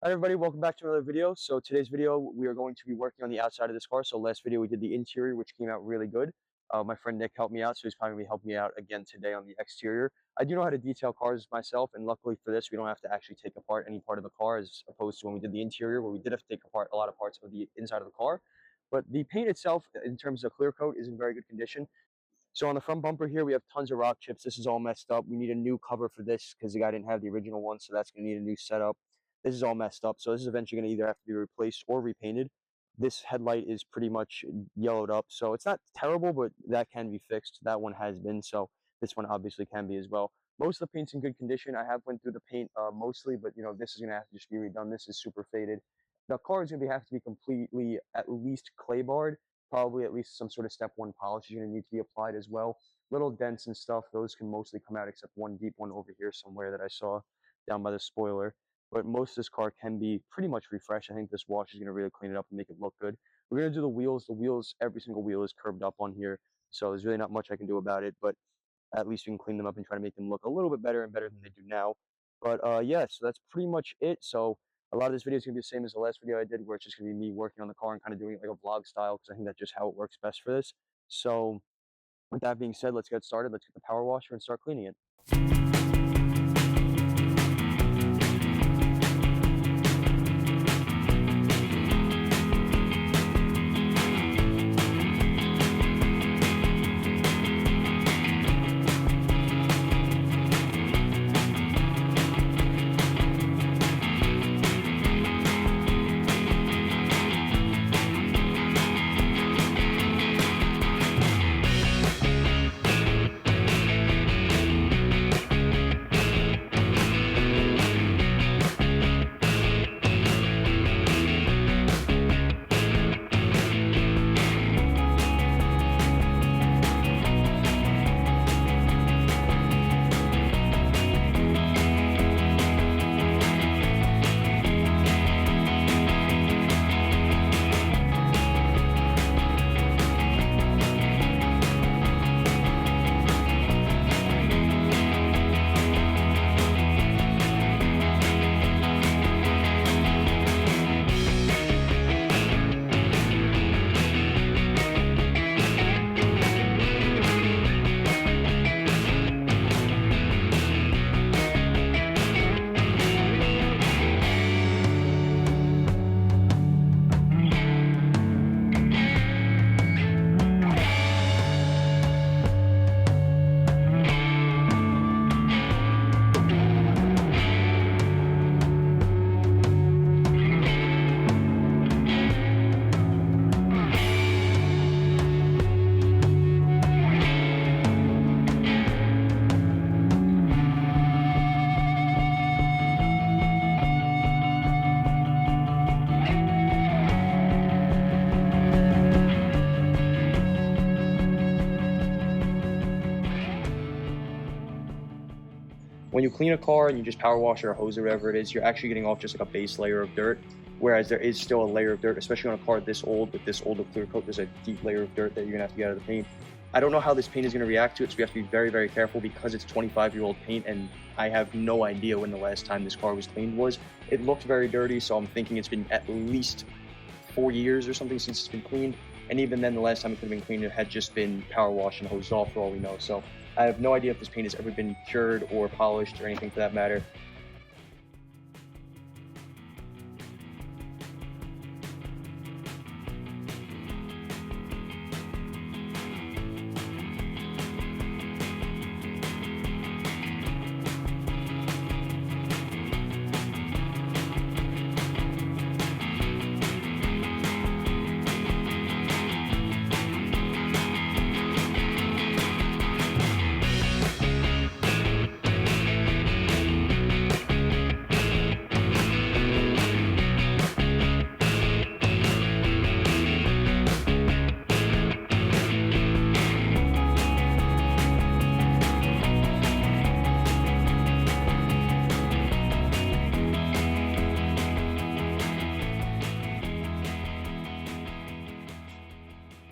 Hi everybody, welcome back to another video. So today's video, we are going to be working on the outside of this car. So last video we did the interior, which came out really good. My friend Nick helped me out, so he's probably going to be helping me out again today on the exterior. I do know how to detail cars myself, and luckily for this, we don't have to actually take apart any part of the car as opposed to when we did the interior, where we did have to take apart a lot of parts of the inside of the car. But the paint itself, in terms of clear coat, is in very good condition. So on the front bumper here, we have tons of rock chips. This is all messed up. We need a new cover for this because the guy didn't have the original one, so that's going to need a new setup. This is all messed up, so this is eventually going to either have to be replaced or repainted. This headlight is pretty much yellowed up, so it's not terrible, but that can be fixed. That one has been, so this one obviously can be as well. Most of the paint's in good condition. I have went through the paint mostly, but this is going to have to just be redone. This is super faded. The car is going to have to be completely at least clay barred. Probably at least some sort of step one polish is going to need to be applied as well. Little dents and stuff, those can mostly come out except one deep one over here somewhere that I saw down by the spoiler. But most of this car can be pretty much refreshed. I think this wash is going to really clean it up and make it look good. We're going to do the wheels. The wheels, every single wheel is curved up on here, so there's really not much I can do about it, but at least we can clean them up and try to make them look a little bit better and better than they do now. But yeah, so that's pretty much it. So a lot of this video is going to be the same as the last video I did, where it's just going to be me working on the car and kind of doing it like a vlog style, because I think that's just how it works best for this. So with that being said, let's get started. Let's get the power washer and start cleaning it. When you clean a car and you just power wash or hose or whatever it is, you're actually getting off just like a base layer of dirt, whereas there is still a layer of dirt, especially on a car this old with this old of clear coat. There's a deep layer of dirt that you're gonna have to get out of the paint. I don't know how this paint is gonna react to it, so we have to be very, very careful because it's 25-year-old paint, and I have no idea when the last time this car was cleaned was. It looked very dirty, so I'm thinking it's been at least 4 years or something since it's been cleaned, and even then the last time it could have been cleaned, it had just been power washed and hosed off for all we know. So I have no idea if this paint has ever been cured or polished or anything for that matter.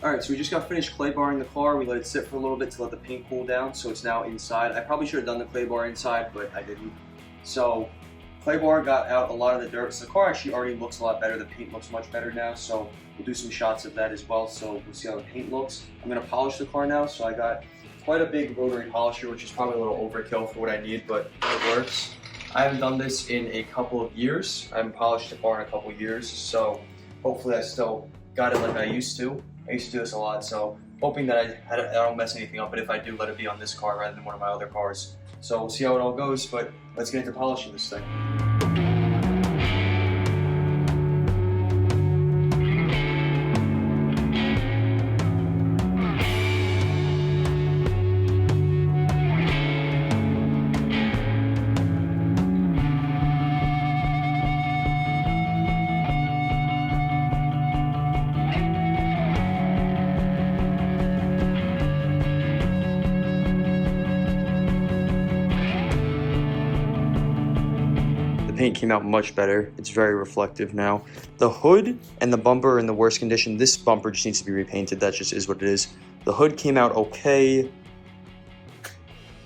Alright, so we just got finished clay barring the car. We let it sit for a little bit to let the paint cool down, so it's now inside. I probably should have done the clay bar inside, but I didn't. So clay bar got out a lot of the dirt. So the car actually already looks a lot better. The paint looks much better now. So we'll do some shots of that as well. So we'll see how the paint looks. I'm gonna polish the car now. So I got quite a big rotary polisher, which is probably a little overkill for what I need, but it works. I haven't done this in a couple of years. I haven't polished the car in a couple of years. So hopefully I still got it like I used to. I used to do this a lot. So hoping that I don't mess anything up. But if I do, let it be on this car rather than one of my other cars. So we'll see how it all goes, but let's get into polishing this thing. Paint came out much better. It's very reflective now. The hood and the bumper are in the worst condition. This bumper just needs to be repainted. That just is what it is. The hood came out okay,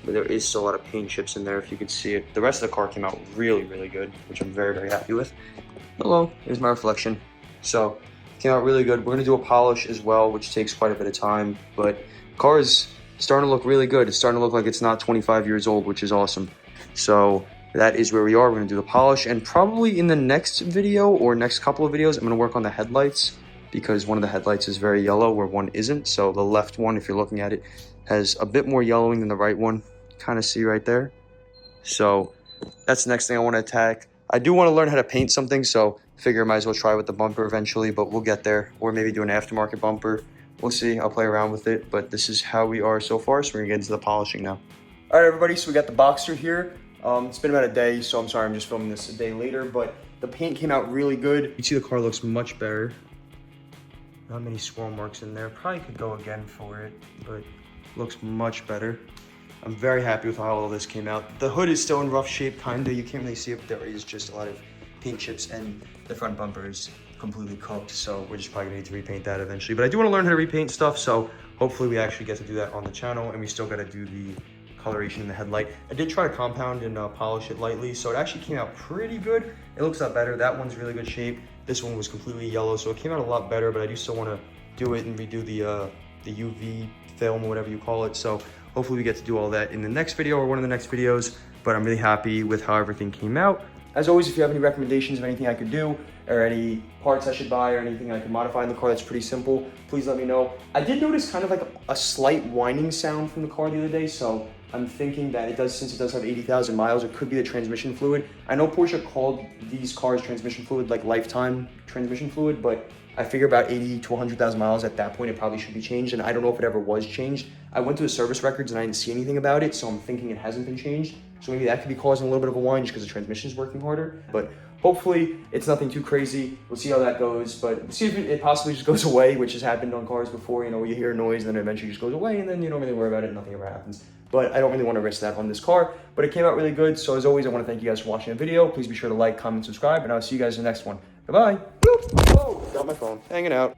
but there is still a lot of paint chips in there if you could see it. The rest of the car came out really, really good, which I'm very, very happy with. Hello, here's my reflection. So, came out really good. We're gonna do a polish as well, which takes quite a bit of time, but the car is starting to look really good. It's starting to look like it's not 25 years old, which is awesome. So, that is where we are. We're going to do the polish, and probably in the next video or next couple of videos, I'm going to work on the headlights because one of the headlights is very yellow where one isn't. So the left one, if you're looking at it, has a bit more yellowing than the right one. Kind of see right there. So that's the next thing I want to attack. I do want to learn how to paint something, so I figure I might as well try with the bumper eventually, but we'll get there. Or maybe do an aftermarket bumper. We'll see. I'll play around with it, but this is how we are so far. So we're going to get into the polishing now. All right, everybody. So we got the Boxster here. It's been about a day, so I'm sorry I'm just filming this a day later, but the paint came out really good. You can see the car looks much better. Not many swirl marks in there. Probably could go again for it, but looks much better. I'm very happy with how all this came out. The hood is still in rough shape, kinda. You can't really see it, but there is just a lot of paint chips, and the front bumper is completely cooked, so we're just probably gonna need to repaint that eventually. But I do wanna learn how to repaint stuff, so hopefully we actually get to do that on the channel, and we still gotta do the coloration in the headlight. I did try to compound and polish it lightly, so it actually came out pretty good. It looks a lot better. That one's really good shape. This one was completely yellow, so it came out a lot better, but I do still want to do it and redo the UV film or whatever you call it. So hopefully we get to do all that in the next video or one of the next videos, but I'm really happy with how everything came out. As always, if you have any recommendations of anything I could do or any parts I should buy or anything I can modify in the car that's pretty simple, please let me know. I did notice kind of like a slight whining sound from the car the other day, so I'm thinking that since it does have 80,000 miles, it could be the transmission fluid. I know Porsche called these cars transmission fluid, like lifetime transmission fluid, but I figure about 80 to 100,000 miles at that point, it probably should be changed, and I don't know if it ever was changed. I went to the service records and I didn't see anything about it, so I'm thinking it hasn't been changed. So maybe that could be causing a little bit of a whine just because the transmission is working harder. But hopefully it's nothing too crazy. We'll see how that goes, but see if it possibly just goes away, which has happened on cars before. You know, you hear a noise and then it eventually just goes away, and then you don't really worry about it, nothing ever happens. But I don't really want to risk that on this car, but it came out really good. So as always, I want to thank you guys for watching the video. Please be sure to like, comment, subscribe, and I'll see you guys in the next one. Goodbye. Whoa, got my phone, hanging out.